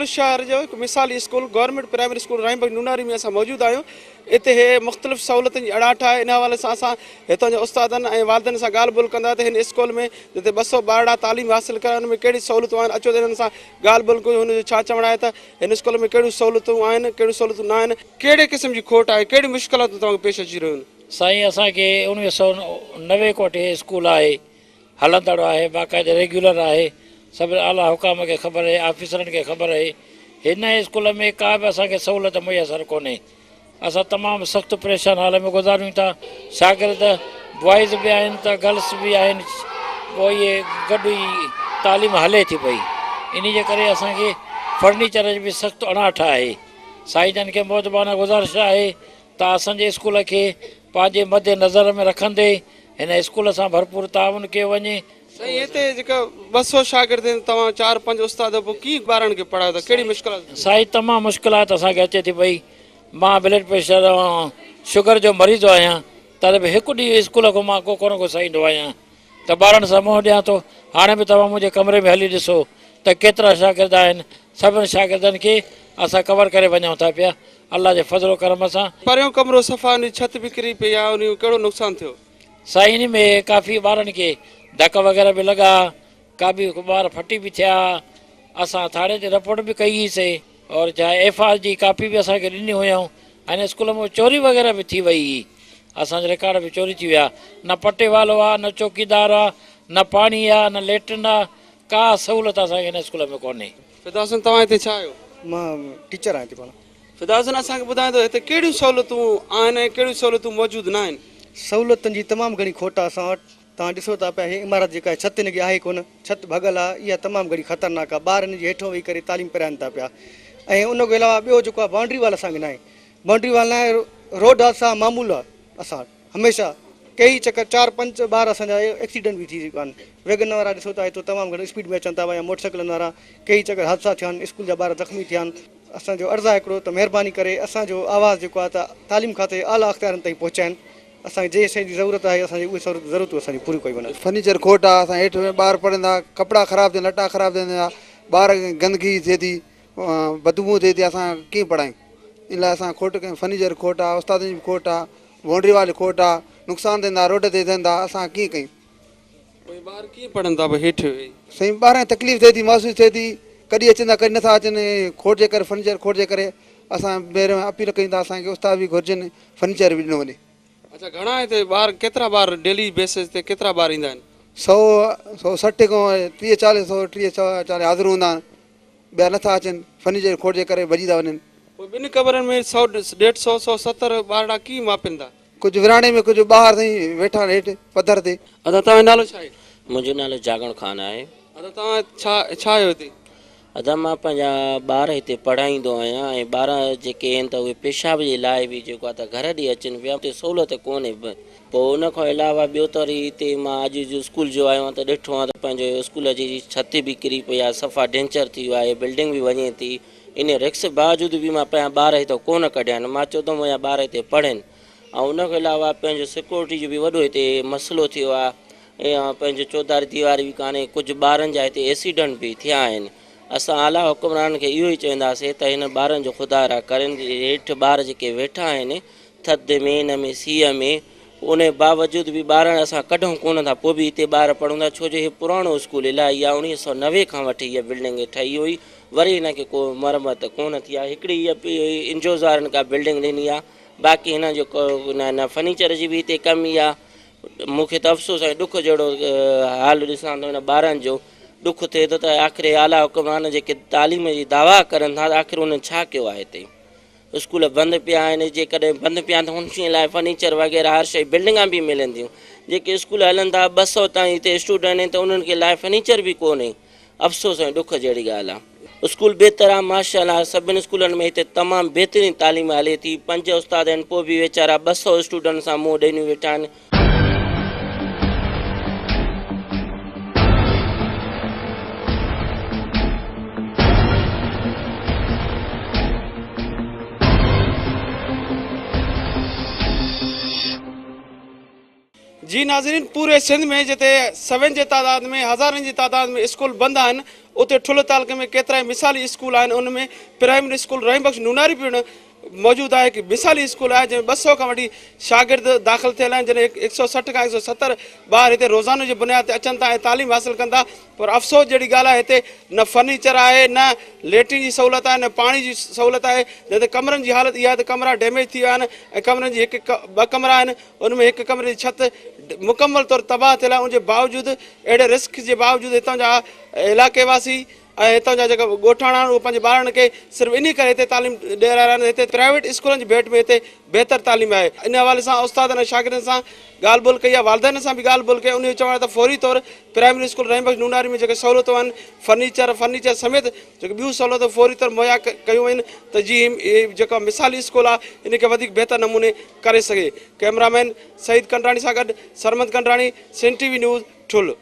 मुख़्तलिफ़ शहर जो हिकु मिसाली स्कूल गवर्नमेंट प्राइमरी स्कूल राइमबाग नूनारी में असां मौजूदु आहियूं। हिते हे मुख़्तलिफ़ सहूलियतुनि जी अड़ाठ आहे। इन हवाले सां असां हितां जे उस्तादनि ऐं वालिदनि सां ॻाल्हि ॿोल कंदा त हिन स्कूल में जिते 200 ॿारड़ा तालीम हासिलु कनि हुन में कहिड़ी सहूलियतूं आहिनि। अचो त हिननि सां ॻाल्हि ॿोल कयूं। हुनजो छा चवणु आहे त हिन स्कूल में कहिड़ियूं सहूलियतूं आहिनि, कहिड़ियूं सहूलियतूं न आहिनि, कहिड़े क़िस्म जी खोट आहे, कहिड़ी मुश्किलातूं तव्हांखे पेश अची रहियूं आहिनि। साईं, असांखे 1990 कोठे स्कूल आहे, हलंदड़ आहे, बाक़ाइदे रेग्युलर आहे। सभु आला हुकाम खे ख़बर आहे, ऑफिसरनि खे ख़बर आहे। हिन स्कूल में का बि असांखे सहूलियत मुयसरु कोन्हे। असां तमामु सख़्तु परेशान हाल में गुज़ारियूं था। शागिर्द बॉइज़ बि आहिनि त गर्ल्स बि आहिनि, पोइ इहे गॾु ई तालीम हले थी पई। इन जे करे असांखे फर्नीचर जी बि सख़्तु अनाठ आहे। साईं जन खे मौजबाना गुज़ारिश आहे त असांजे स्कूल खे पंहिंजे मद्दे नज़र में रखंदे हिन स्कूल सां भरपूर ताउन कयो वञे। साईं, हिते जेका 200 शागिर्द आहिनि, तव्हां 4-5 उस्ताद, पोइ कीअं ॿारनि खे पढ़ायो था, कहिड़ी मुश्किलात? साईं, तमामु मुश्किलात असांखे अचे थी पई। मां ब्लड प्रेशर ऐं शुगर जो मरीज़ आहियां, तॾहिं बि हिकु ॾींहुं स्कूल खां मां को कोन साईंदो आहियां त ॿारनि सां मुंहुं ॾियां थो। हाणे बि तव्हां मुंहिंजे कमरे में हली ॾिसो त केतिरा शागिर्द आहिनि। सभिनी शागिर्दनि खे असां कवर करे वञूं था पिया अलाह जे फज़लो करम सां। परियों कमिरो सफ़ा, उन छत बि किरी पई आहे, उन कहिड़ो नुक़सानु थियो? साईं, इन में काफ़ी ॿारनि खे धक वग़ैरह बि लॻा, का बि ॿार फटी बि थिया। असां थाणे ते रिपोर्ट बि कई हुईसीं और चाहे एफआर जी कापी बि असांखे ॾिनी हुयूं। हिन स्कूल में चोरी वग़ैरह बि थी वई हुई, असांजा रिकॉर्ड बि चोरी थी विया। न पटे वालो आहे, न चौकीदार आहे, न पाणी आहे, न लेट्रिन आहे, का सहूलियत असांखे हिन स्कूल में कोन्हे। फिदासन, तव्हां हिते छा आहियो? मां टीचर आहियां हिते। पाण फिदासन, असांखे ॿुधाईंदो हिते कहिड़ियूं सहूलियतूं आहिनि ऐं कहिड़ियूं सहूलियतूं मौजूदु न आहिनि? सहूलियतुनि जी तमामु घणी खोट आहे असां वटि। तव्हां ॾिसो था पिया, हीअ इमारत जेका आहे छत हिनजी आहे कोन, छत भॻल आहे। इहा तमामु घणी ख़तरनाक आहे। ॿार हिन जे हेठो वेही करे तालीम पिराइनि था पिया। ऐं उन खां अलावा ॿियो जेको आहे बाउंड्री वाल असांखे न आहे। बाउंड्री वाल न आहे, रोड हादसा मामूलु आहे। असां वटि हमेशह कई चकर 4-5 ॿार असांजा एक्सीडेंट बि थी चुका आहिनि। वैगन वारा ॾिसो था हिते तमामु घणी स्पीड में अचनि था या मोटरसाइकिलनि वारा, कई चकर हादसा थिया आहिनि, स्कूल जा ॿार ज़ख़्मी थिया आहिनि। असांजो अर्ज़ु आहे हिकिड़ो त महिरबानी करे असांजो आवाज़ु जेको आहे त तालीम खाते आला अख़्तियारनि ताईं पहुचाइनि। असांखे जे शइ जी ज़रूरत आहे असांजी उहे ज़रूरतूं असांजी पूरी कई वञनि। फर्नीचर खोट आहे। असां हेठि ॿार पढ़ंदा, कपिड़ा ख़राबु थियनि, लटा ख़राबु थियनि, ॿार गंदगी थिए थी, बदबू थिए थी। असां कीअं पढ़ायूं? इन लाइ असां खोट कयूं। फर्नीचर खोट आहे, उस्तादनि जी खोट आहे, बाउंड्री वाल खोट आहे, नुक़सानु थींदा, रोड ते थियनि था। असां कीअं कयूं? ॿार कीअं पढ़नि था हेठि? साईं, ॿारनि तकलीफ़ थिए थी, महसूसु थिए थी, कॾहिं अचनि था कॾहिं नथा अचनि। खोट जे करे, फर्नीचर खोट जे करे असां ॿाहिरि अपील कयूं था असांखे उस्ताद बि घुरिजनि, फर्नीचर बि ॾिनो वञे। अच्छा, घणा हिते ॿार, केतिरा ॿार डेली बेसिस ते केतिरा ॿार ईंदा आहिनि? 160 खां 30-40, 130-40 हाज़िर हूंदा आहिनि। ॿिया नथा अचनि, फर्नीचर खोट जे करे भॼी था वञनि। पोइ ॿिनि कमरनि में 100-150, 170 ॿारड़ा कीअं मापनि था? कुझु विराणे में, कुझु ॿाहिरि ताईं वेठा हेठि पधर ते। अच्छा, तव्हांजो नालो छा आहे? मुंहिंजो नालो जागण खान आहे। अच्छा, तव्हां छा आहियो हिते? अदा मां पंहिंजा ॿार हिते पढ़ाईंदो आहियां ऐं ॿार जेके आहिनि त उहे पेशाब जे लाइ बि जेको आहे त घर ॾे अचनि पिया, हुते सहूलियत कोन्हे। पोइ उन खां अलावा ॿियो त वरी हिते मां अॼु जो स्कूल जो आयो आहियां त ॾिठो आहे त पंहिंजो स्कूल जी छत बि किरी पई आहे, सफ़ा डेंचर थी वियो आहे, बिल्डिंग बि वञे थी। इन रिक्स बावजूदि बि मां पंहिंजा ॿार हिते कोन कढिया आहिनि। मां चयो त मुंहिंजा ॿार हिते पढ़नि। ऐं उन खां अलावा पंहिंजो सिक्योरिटी जो बि वॾो हिते मसइलो थियो आहे ऐं पंहिंजो चौधारी दीवारी बि कान्हे। कुझु ॿारनि जा हिते एक्सीडेंट बि थिया आहिनि। असां आला हुकुमरान खे इहो ई चवंदासीं त हिन ॿारनि जो ख़ुदा रा करनि। हेठि ॿार जेके वेठा आहिनि थधि में, हिन में, सीअ में, उन बावजूदि बि ॿार असां कढूं कोन था, पोइ बि हिते ॿार पढ़ंदा। छो जो हीउ पुराणो स्कूल इलाही आहे। 1990 खां वठी हीअ बिल्डिंग ठही हुई, वरी हिनखे को मरमत कोन थी आहे। हिकिड़ी हीअ इंजोज़ वारनि का बिल्डिंग ॾिनी आहे, बाक़ी हिन जो न फर्नीचर जी बि हिते कमी आहे। मूंखे त अफ़सोस ऐं ॾुख जहिड़ो हाल ॾिसां थो हिन ॿारनि जो। ॾुख थिए थो त आख़िर आला हुकुमरान जेके तालीम जी दावा करनि था, आख़िर उन्हनि छा कयो आहे? हिते स्कूल बंदि पिया आहिनि। जेकॾहिं बंदि पिया त उन लाइ फर्नीचर वग़ैरह हर शइ बिल्डिंगां बि मिलनि थियूं। जेके स्कूल हलनि था 200 ताईं हिते स्टूडेंट आहिनि त उन्हनि खे लाइ फर्नीचर बि कोन्हे। अफ़सोस ऐं ॾुख जहिड़ी ॻाल्हि आहे। स्कूल बहितर आहे, माशाअल्लाह, सभिनी स्कूलनि में हिते तमामु बहितरीनु तालीम हले थी। 5 उस्ताद आहिनि, पोइ बि वीचारा 200 स्टूडेंट सां मुंहुं ॾेनी वेठा आहिनि। जी नाज़रीन, पूरे सिंध में जिते 7 जे तादाद में, हज़ारनि जी तादाद में स्कूल बंदि आहिनि, उते ठुल तालुके में केतिरा ई मिसाली स्कूल आहिनि उनमें प्राइमरी स्कूल रहीम बख़्श नूनारी पिणु मौजूदु आहे कि मिसाली स्कूल आहे जंहिंमें 200 खां वठी शागिर्द दाख़िल थियल आहिनि जॾहिं 160 खां 170 ॿार हिते रोज़ाने जी बुनियाद ते अचनि था ऐं तालीम हासिलु कंदा। पर अफ़सोस जहिड़ी ॻाल्हि आहे हिते न फर्नीचर आहे न लेट्रिन जी सहूलियत आहे न पाणी जी सहूलियत आहे। जिते कमरनि जी हालत इहा आहे त कमरा डैमेज थी विया आहिनि ऐं कमरनि जी ॿ कमरा आहिनि उनमें हिकु कमरे जी छित मुकमल तौरु तबाह थियल आहे। उनजे बावजूदि अहिड़े रिस्क जे बावजूदि हितां जा इलाइक़े वासी ऐं हितां जा जेका ॻोठाणा आहिनि उहे पंहिंजे ॿारनि खे सिर्फ़ु इन करे हिते तालीम ॾियारा रहिया आहिनि। हिते प्राइवेट स्कूलनि जी भेट में हिते बहितर तालीम आहे। इन हवाले सां उस्तादनि ऐं शागिर्दनि सां ॻाल्हि ॿोल कई आहे, वालदेन सां बि ॻाल्हि ॿोल कई। उन जो चवणु आहे त फौरी तौरु प्राइमरी स्कूल रहीम बख़्श नूनारी में जेके सहूलियतूं आहिनि फर्नीचर समेत जेके ॿियूं सहूलियतूं फौरी तौरु मुहैया कयूं वयूं त जीअं इहे जेका मिसाली स्कूल आहे इन खे वधीक बहितर नमूने करे सघे। कैमरामैन सईद कंडराणी सां गॾु सरमद कंडराणी, सिंध टीवी न्यूज़ ठुल।